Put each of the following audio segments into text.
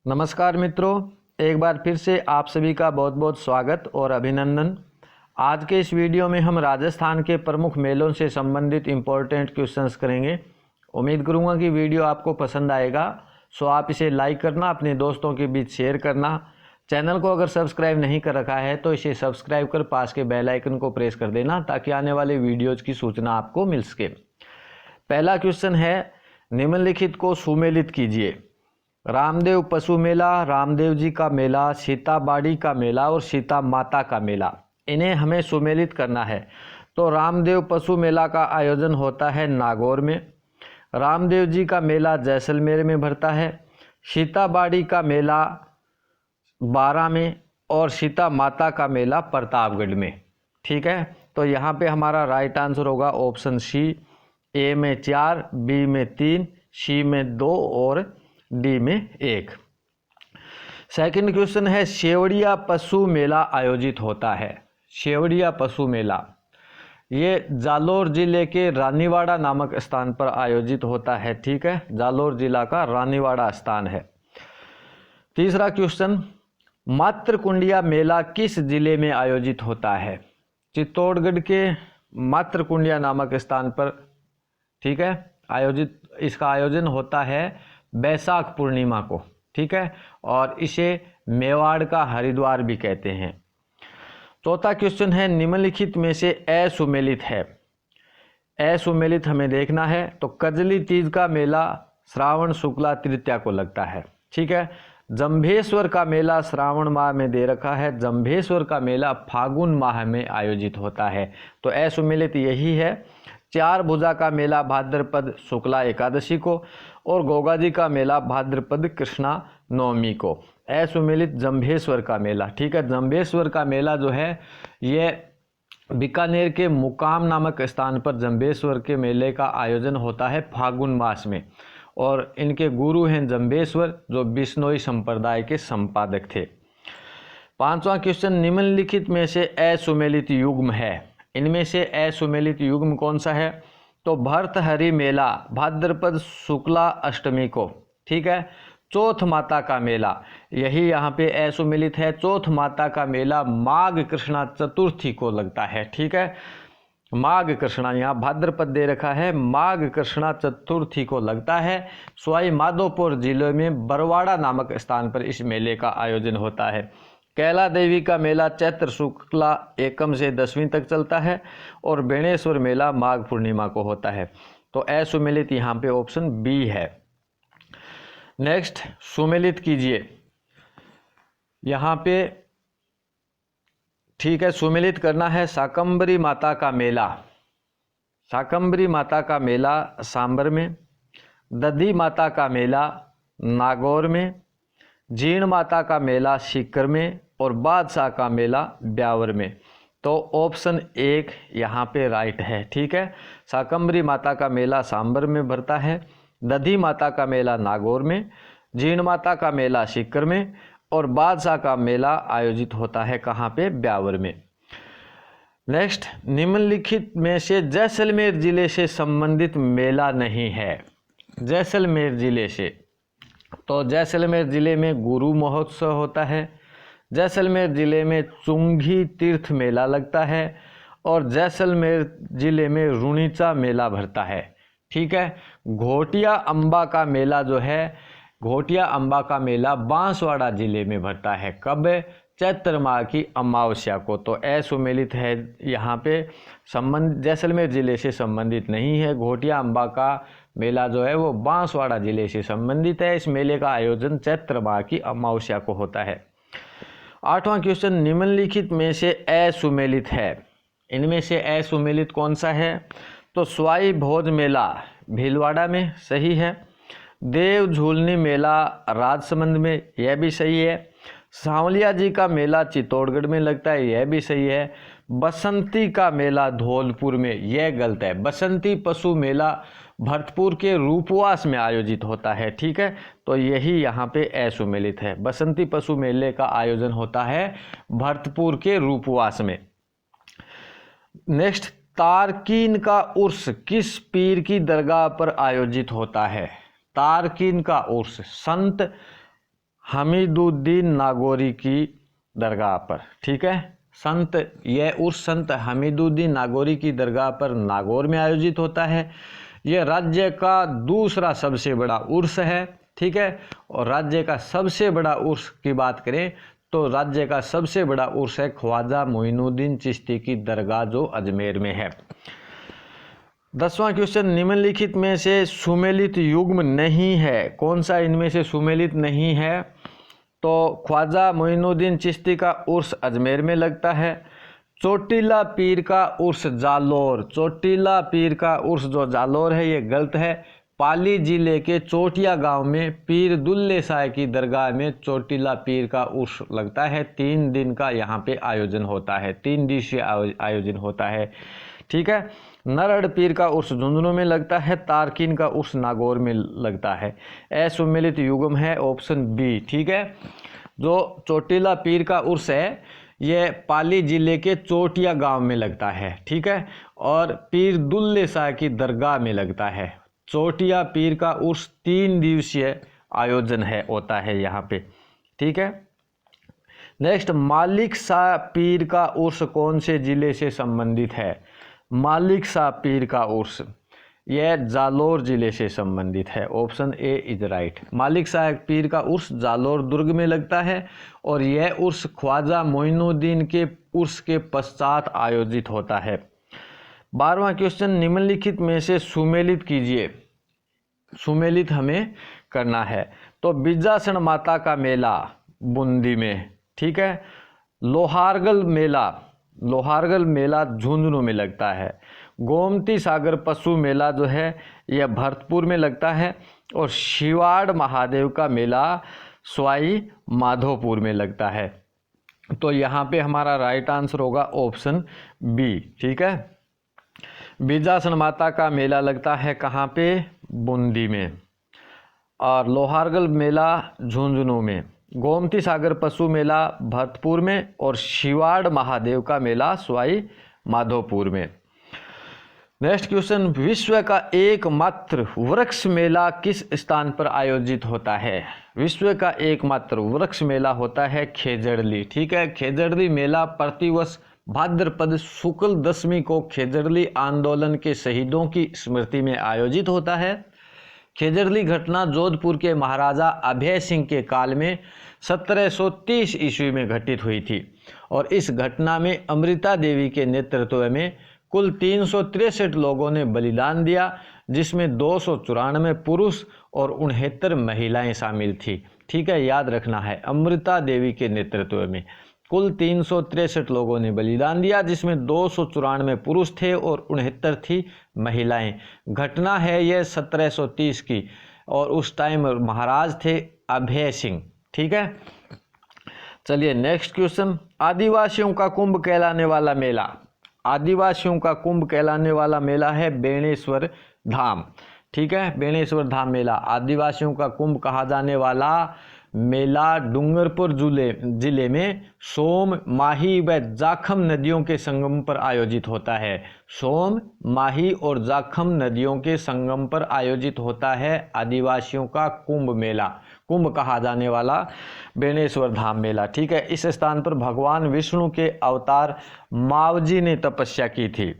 नमस्कार मित्रों, एक बार फिर से आप सभी का बहुत बहुत स्वागत और अभिनंदन। आज के इस वीडियो में हम राजस्थान के प्रमुख मेलों से संबंधित इम्पोर्टेंट क्वेश्चंस करेंगे। उम्मीद करूंगा कि वीडियो आपको पसंद आएगा। सो आप इसे लाइक करना, अपने दोस्तों के बीच शेयर करना। चैनल को अगर सब्सक्राइब नहीं कर रखा है तो इसे सब्सक्राइब कर पास के बेल आइकन को प्रेस कर देना ताकि आने वाले वीडियोज़ की सूचना आपको मिल सके। पहला क्वेश्चन है, निम्नलिखित को सुमेलित कीजिए। रामदेव पशु मेला, रामदेव जी का मेला, सीता बाड़ी का मेला और सीता माता का मेला, इन्हें हमें सुमेलित करना है। तो रामदेव पशु मेला का आयोजन होता है नागौर में, रामदेव जी का मेला जैसलमेर में भरता है, सीता बाड़ी का मेला बारा में और सीता माता का मेला प्रतापगढ़ में। ठीक है, तो यहाँ पे हमारा राइट आंसर होगा ऑप्शन सी। ए में 4, बी में 3, सी में 2 और डी में 1। सेकंड क्वेश्चन है, शेवड़िया पशु मेला आयोजित होता है। शेवड़िया पशु मेला ये जालोर जिले के रानीवाड़ा नामक स्थान पर आयोजित होता है। ठीक है, जालोर जिला का रानीवाड़ा स्थान है। तीसरा क्वेश्चन, मातृकुंडिया मेला किस जिले में आयोजित होता है? चित्तौड़गढ़ के मातृकुंडिया नामक स्थान पर, ठीक है, इसका आयोजन होता है बैसाख पूर्णिमा को। ठीक है, और इसे मेवाड़ का हरिद्वार भी कहते हैं। चौथा क्वेश्चन है, निम्नलिखित में से असुमेलित है। असुमेलित हमें देखना है। तो कजली तीज का मेला श्रावण शुक्ला तृतीया को लगता है। ठीक है, जंभेश्वर का मेला श्रावण माह में दे रखा है, जंभेश्वर का मेला फागुन माह में आयोजित होता है। तो असुमेलित यही है। चार भुजा का मेला भाद्रपद शुक्ला एकादशी को और गोगा जी का मेला भाद्रपद कृष्णा नवमी को। असुमेलित जंभेश्वर का मेला। ठीक है, जंभेश्वर का मेला जो है ये बीकानेर के मुकाम नामक स्थान पर जंभेश्वर के मेले का आयोजन होता है फागुन मास में, और इनके गुरु हैं जंभेश्वर जो बिश्नोई संप्रदाय के संपादक थे। पांचवा क्वेश्चन, निम्नलिखित में से असुमेलित युग्म है। इनमें से असुमेलित युग्म कौन सा है? तो भर्तहरि मेला भाद्रपद शुक्ला अष्टमी को। ठीक है, चौथ माता का मेला यही यहाँ पे असुमेलित है। चौथ माता का मेला माघ कृष्णा चतुर्थी को लगता है। ठीक है, माघ कृष्णा यहाँ भाद्रपद दे रखा है, माघ कृष्णा चतुर्थी को लगता है। सवाई माधोपुर जिले में बरवाड़ा नामक स्थान पर इस मेले का आयोजन होता है। कैला देवी का मेला चैत्र शुक्ला एकम से 10वीं तक चलता है और बेणेश्वर मेला माघ पूर्णिमा को होता है। तो असुमेलित यहाँ पे ऑप्शन बी है। नेक्स्ट, सुमेलित कीजिए यहाँ पे। ठीक है, सुमेलित करना है। शाकंभरी माता का मेला, शाकंभरी माता का मेला सांबर में, दधी माता का मेला नागौर में, जीण माता का मेला सीकर में और बादशाह का मेला ब्यावर में। तो ऑप्शन 1 यहाँ पे राइट है। ठीक है, शाकंभरी माता का मेला सांबर में भरता है, दधी माता का मेला नागौर में, जीण माता का मेला सीकर में और बादशाह का मेला आयोजित होता है कहाँ पे? ब्यावर में। नेक्स्ट, निम्नलिखित में से जैसलमेर जिले से संबंधित मेला नहीं है। जैसलमेर जिले से, तो जैसलमेर जिले में गुरु महोत्सव होता है, जैसलमेर जिले में चुंगी तीर्थ मेला लगता है और जैसलमेर जिले में रुणीचा मेला भरता है। ठीक है, घोटिया अम्बा का मेला जो है, घोटिया अम्बा का मेला बांसवाड़ा जिले में भरता है। कब? चैत्र माह की अमावस्या को। तो असुमेलित है यहाँ पे, संबंध जैसलमेर जिले से संबंधित नहीं है। घोटिया अम्बा का मेला जो है वो बांसवाड़ा जिले से संबंधित है। इस मेले का आयोजन चैत्र माह की अमावस्या को होता है। आठवां क्वेश्चन, निम्नलिखित में से असुमेलित है। इनमें से असुमेलित कौन सा है? तो स्वाई भोज मेला भीलवाड़ा में, सही है। देव झूलनी मेला राजसमंद में, यह भी सही है। सांवलिया जी का मेला चित्तौड़गढ़ में लगता है, यह भी सही है। बसंती का मेला धौलपुर में, यह गलत है। बसंती पशु मेला भरतपुर के रूपवास में आयोजित होता है। ठीक है, तो यही यहाँ पे असुमेलित है। बसंती पशु मेले का आयोजन होता है भरतपुर के रूपवास में। नेक्स्ट, तारकीन का उर्स किस पीर की दरगाह पर आयोजित होता है? तारकीन का उर्स संत हमीदुद्दीन नागौरी की दरगाह पर। ठीक है, यह उर्स संत हमीदुद्दीन नागौरी की दरगाह पर नागौर में आयोजित होता है। यह राज्य का दूसरा सबसे बड़ा उर्स है। ठीक है, और राज्य का सबसे बड़ा उर्स की बात करें तो राज्य का सबसे बड़ा उर्स है ख्वाजा मोइनुद्दीन चिश्ती की दरगाह जो अजमेर में है। 10वां क्वेश्चन, निम्नलिखित में से सुमेलित युग्म नहीं है। कौन सा इनमें से सुमेलित नहीं है? तो ख्वाजा मोइनुद्दीन चिश्ती का उर्स अजमेर में लगता है। चोटीला पीर का उर्स जालोर, चोटीला पीर का उर्स जो जालोर है ये गलत है। पाली जिले के चोटिया गांव में पीर दुल्ले शाह की दरगाह में चोटीला पीर का उर्स लगता है। 3 दिन का यहाँ पे आयोजन होता है, 3 दिवसीय आयोजन होता है। ठीक है, नरड़ पीर का उर्स झुंझुनू में लगता है। तारकीन का उर्स नागौर में लगता है। असुमेलित युग्म है ऑप्शन बी। ठीक है, जो चोटीला पीर का उर्स है यह पाली जिले के चोटिया गांव में लगता है। ठीक है, और पीर दुल्ले शाह की दरगाह में लगता है। चोटिया पीर का उर्स 3 दिवसीय आयोजन होता है यहाँ पे। ठीक है, नेक्स्ट, मालिक शाह पीर का उर्स कौन से जिले से संबंधित है? मालिक शाह पीर का उर्स यह जालोर जिले से संबंधित है। Option A is right. मालिक शाह पीर का उर्स जालोर दुर्ग में लगता है और यह उर्स ख्वाजा मोइनुद्दीन के उर्स के पश्चात आयोजित होता है। 12वां क्वेश्चन, निम्नलिखित में से सुमेलित कीजिए। सुमेलित हमें करना है। तो बिजासन माता का मेला बूंदी में। ठीक है, लोहारगल मेला झुंझुनू में लगता है। गोमती सागर पशु मेला जो है यह भरतपुर में लगता है और शिवाड़ महादेव का मेला सवाई माधोपुर में लगता है। तो यहाँ पे हमारा राइट आंसर होगा ऑप्शन बी। ठीक है, बिजासन माता का मेला लगता है कहाँ पे? बूंदी में। और लोहारगल मेला झुंझुनू में, गोमती सागर पशु मेला भरतपुर में और शिवाड़ महादेव का मेला सवाई माधोपुर में। नेक्स्ट क्वेश्चन, विश्व का एकमात्र वृक्ष मेला किस स्थान पर आयोजित होता है? विश्व का एकमात्र वृक्ष मेला होता है खेजड़ली। ठीक है, खेजड़ली मेला प्रतिवर्ष भाद्रपद शुक्ल दशमी को खेजड़ली आंदोलन के शहीदों की स्मृति में आयोजित होता है। खेजड़ली घटना जोधपुर के महाराजा अभय सिंह के काल में 1730 ईस्वी में घटित हुई थी और इस घटना में अमृता देवी के नेतृत्व में कुल 363 लोगों ने बलिदान दिया, जिसमें 294 पुरुष और 69 महिलाएं शामिल थी। ठीक है, याद रखना है, अमृता देवी के नेतृत्व में कुल 363 लोगों ने बलिदान दिया, जिसमें 294 पुरुष थे और 69 थी महिलाएं। घटना है यह 1730 की और उस टाइम महाराज थे अभय सिंह। ठीक है, चलिए नेक्स्ट क्वेश्चन, आदिवासियों का कुंभ कहलाने वाला मेला। आदिवासियों का कुंभ कहलाने वाला मेला है बेणेश्वर धाम। ठीक है, बेणेश्वर धाम मेला आदिवासियों का कुंभ कहा जाने वाला मेला डूंगरपुर जिले में सोम, माही व जाखम नदियों के संगम पर आयोजित होता है। सोम, माही और जाखम नदियों के संगम पर आयोजित होता है आदिवासियों का कुंभ मेला, कुंभ कहा जाने वाला बेणेश्वर धाम मेला। ठीक है, इस स्थान पर भगवान विष्णु के अवतार मावजी ने तपस्या की थी।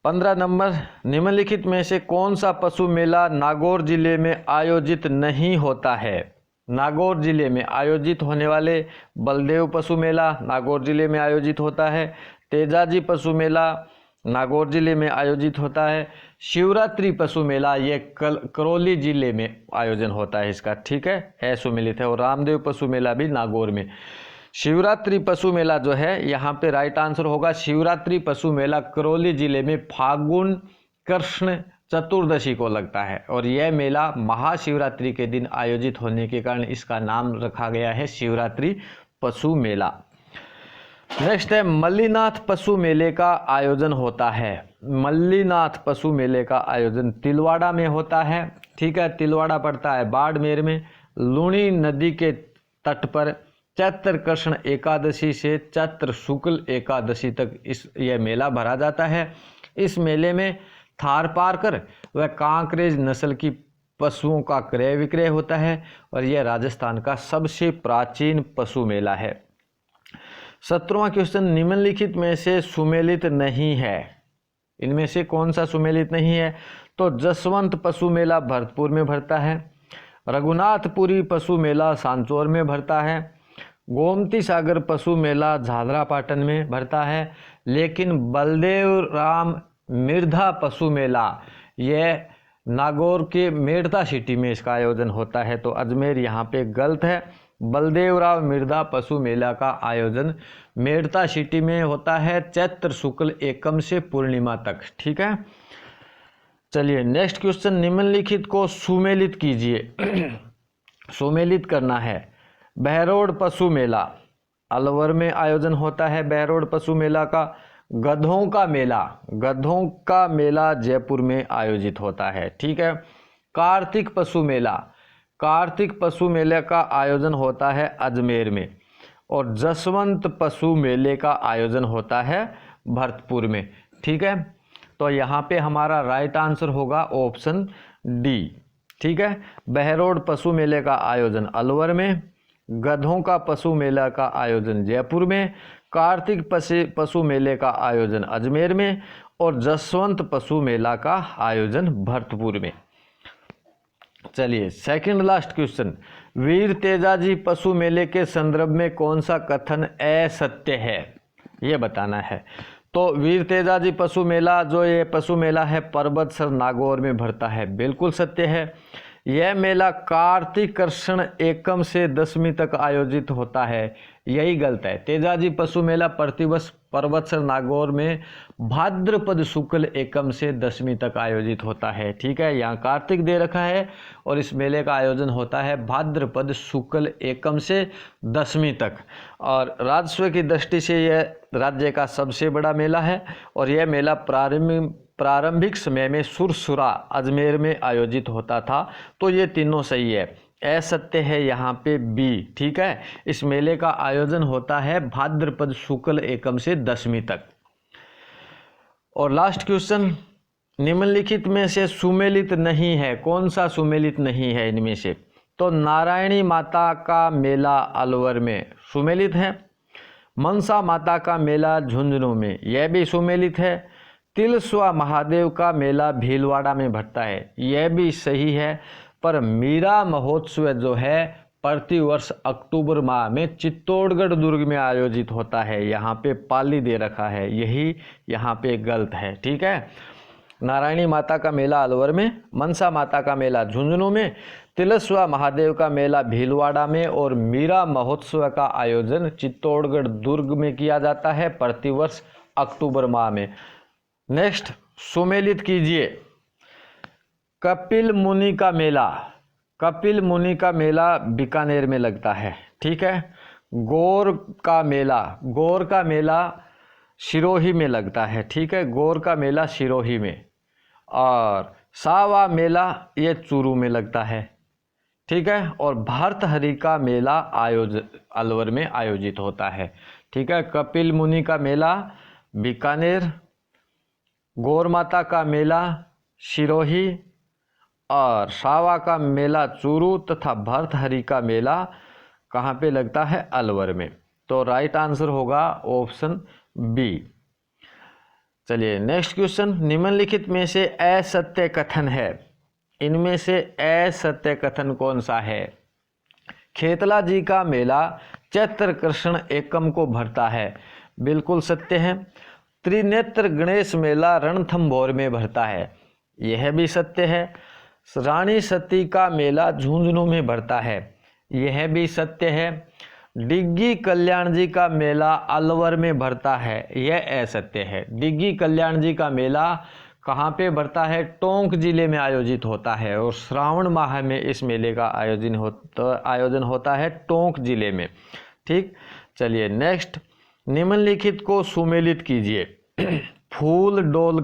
15 नंबर, निम्नलिखित में से कौन सा पशु मेला नागौर जिले में आयोजित नहीं होता है? नागौर जिले में आयोजित होने वाले बलदेव पशु मेला नागौर जिले में आयोजित होता है। तेजाजी पशु मेला नागौर जिले में आयोजित होता है। शिवरात्रि पशु मेला ये करौली जिले में आयोजन होता है इसका। ठीक है, असुमिलित है। और रामदेव पशु मेला भी नागौर में। शिवरात्रि पशु मेला जो है यहाँ पे राइट आंसर होगा शिवरात्रि पशु मेला करौली जिले में फागुन कृष्ण चतुर्दशी को लगता है और यह मेला महाशिवरात्रि के दिन आयोजित होने के कारण इसका नाम रखा गया है शिवरात्रि पशु मेला। नेक्स्ट है मल्लीनाथ पशु मेले का आयोजन होता है। मल्लीनाथ पशु मेले का आयोजन तिलवाड़ा में होता है। ठीक है, तिलवाड़ा पड़ता है बाड़मेर में, लूणी नदी के तट पर चैत्र कृष्ण एकादशी से चैत्र शुक्ल एकादशी तक यह मेला भरा जाता है। इस मेले में थारपारकर व कांकरेज नस्ल की पशुओं का क्रय विक्रय होता है और यह राजस्थान का सबसे प्राचीन पशु मेला है। 17वां क्वेश्चन, निम्नलिखित में से सुमेलित नहीं है। इनमें से कौन सा सुमेलित नहीं है? तो जसवंत पशु मेला भरतपुर में भरता है, रघुनाथपुरी पशु मेला सांचौर में भरता है, गोमती सागर पशु मेला झालरापाटन में भरता है, लेकिन बलदेव राम मिर्धा पशु मेला यह नागौर के मेड़ता सिटी में इसका आयोजन होता है। तो अजमेर यहाँ पे गलत है। बलदेवराव मिर्धा पशु मेला का आयोजन मेड़ता सिटी में होता है चैत्र शुक्ल एकम से पूर्णिमा तक। ठीक है, चलिए नेक्स्ट क्वेश्चन, निम्नलिखित को सुमेलित कीजिए। सुमेलित करना है। बहरोड पशु मेला अलवर में आयोजन होता है बहरोड पशु मेला का। गधों का मेला जयपुर में आयोजित होता है। ठीक है, कार्तिक पशु मेले का आयोजन होता है अजमेर में, और जसवंत पशु मेले का आयोजन होता है भरतपुर में। ठीक है, तो यहाँ पे हमारा राइट आंसर होगा ऑप्शन डी। ठीक है, बहरोड पशु मेले का आयोजन अलवर में, गधों का पशु मेला का आयोजन जयपुर में, कार्तिक पशु मेले का आयोजन अजमेर में, और जसवंत पशु मेला का आयोजन भरतपुर में। चलिए सेकंड लास्ट क्वेश्चन, वीर तेजाजी पशु मेले के संदर्भ में कौन सा कथन असत्य है, ये बताना है। तो वीर तेजाजी पशु मेला जो ये पशु मेला है पर्वतसर नागौर में भरता है, बिल्कुल सत्य है। यह मेला कार्तिक कृष्ण एकम से दशमी तक आयोजित होता है, यही गलत है। तेजाजी पशु मेला प्रतिवर्ष पर्वतसर नागौर में भाद्रपद शुक्ल एकम से दशमी तक आयोजित होता है। ठीक है, यहाँ कार्तिक दे रखा है और इस मेले का आयोजन होता है भाद्रपद शुक्ल एकम से दशमी तक। और राजस्व की दृष्टि से यह राज्य का सबसे बड़ा मेला है और यह मेला प्रारंभिक समय में सुरसुरा अजमेर में आयोजित होता था। तो ये तीनों सही है, असत्य है यहाँ पे बी। ठीक है, इस मेले का आयोजन होता है भाद्रपद शुक्ल एकम से दशमी तक। और लास्ट क्वेश्चन, निम्नलिखित में से सुमेलित नहीं है, कौन सा सुमेलित नहीं है इनमें से? तो नारायणी माता का मेला अलवर में सुमेलित है, मनसा माता का मेला झुंझुनू में, यह भी सुमेलित है, तिलस्वा महादेव का मेला भीलवाड़ा में भरता है, यह भी सही है। पर मीरा महोत्सव जो है प्रतिवर्ष अक्टूबर माह में चित्तौड़गढ़ दुर्ग में आयोजित होता है, यहाँ पे पाली दे रखा है, यही यहाँ पे गलत है। ठीक है, नारायणी माता का मेला अलवर में, मनसा माता का मेला झुंझुनू में, तिलस्वा महादेव का मेला भीलवाड़ा में और मीरा महोत्सव का आयोजन चित्तौड़गढ़ दुर्ग में किया जाता है प्रतिवर्ष अक्टूबर माह में। नेक्स्ट, सुमेलित कीजिए। कपिल मुनि का मेला बीकानेर में लगता है। ठीक है, गौर का मेला सिरोही में लगता है। ठीक है, गौर का मेला सिरोही में, और सावा मेला ये चूरू में लगता है। ठीक है, और भर्तहरि का मेला अलवर में आयोजित होता है। ठीक है, कपिल मुनि का मेला बीकानेर, गौर माता का मेला सिरोही और सावा का मेला चूरू तथा भर्तहरि का मेला कहाँ पे लगता है? अलवर में। तो राइट आंसर होगा ऑप्शन बी। चलिए नेक्स्ट क्वेश्चन, निम्नलिखित में से असत्य कथन है, इनमें से असत्य कथन कौन सा है? खेतला जी का मेला चैत्र कृष्ण एकम को भरता है, बिल्कुल सत्य है। त्रिनेत्र गणेश मेला रणथंभौर में भरता है, यह भी सत्य है। रानी सती का मेला झुंझुनू में भरता है, यह भी सत्य है। डिग्गी कल्याण जी का मेला अलवर में भरता है, यह असत्य है। डिग्गी कल्याण जी का मेला कहाँ पे भरता है? टोंक जिले में आयोजित होता है और श्रावण माह में इस मेले का आयोजन होता है टोंक जिले में। ठीक, चलिए नेक्स्ट, निम्नलिखित को सुमेलित कीजिए। फूल डोल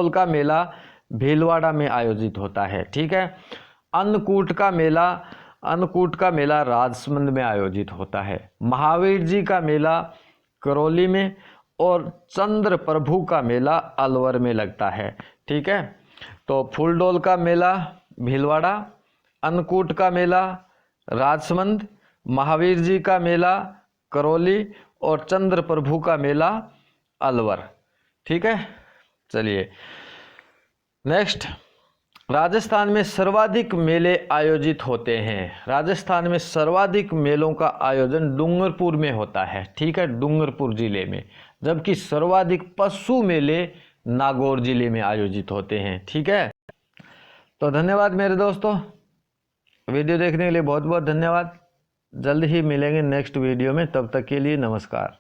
का मेला भीलवाड़ा में आयोजित होता है। ठीक है, अन्नकूट का मेला राजसमंद में आयोजित होता है। महावीर जी का मेला करौली में और चंद्र प्रभु का मेला अलवर में लगता है। ठीक है, तो फूलडोल का मेला भीलवाड़ा, अन्नकूट का मेला राजसमंद, महावीर जी का मेला करौली और चंद्र प्रभु का मेला अलवर। ठीक है, चलिए नेक्स्ट। राजस्थान में सर्वाधिक मेले आयोजित होते हैं। राजस्थान में सर्वाधिक मेलों का आयोजन डूंगरपुर में होता है। ठीक है, डूंगरपुर जिले में। जबकि सर्वाधिक पशु मेले नागौर जिले में आयोजित होते हैं। ठीक है, तो धन्यवाद मेरे दोस्तों, वीडियो देखने के लिए बहुत बहुत धन्यवाद। जल्द ही मिलेंगे नेक्स्ट वीडियो में, तब तक के लिए नमस्कार।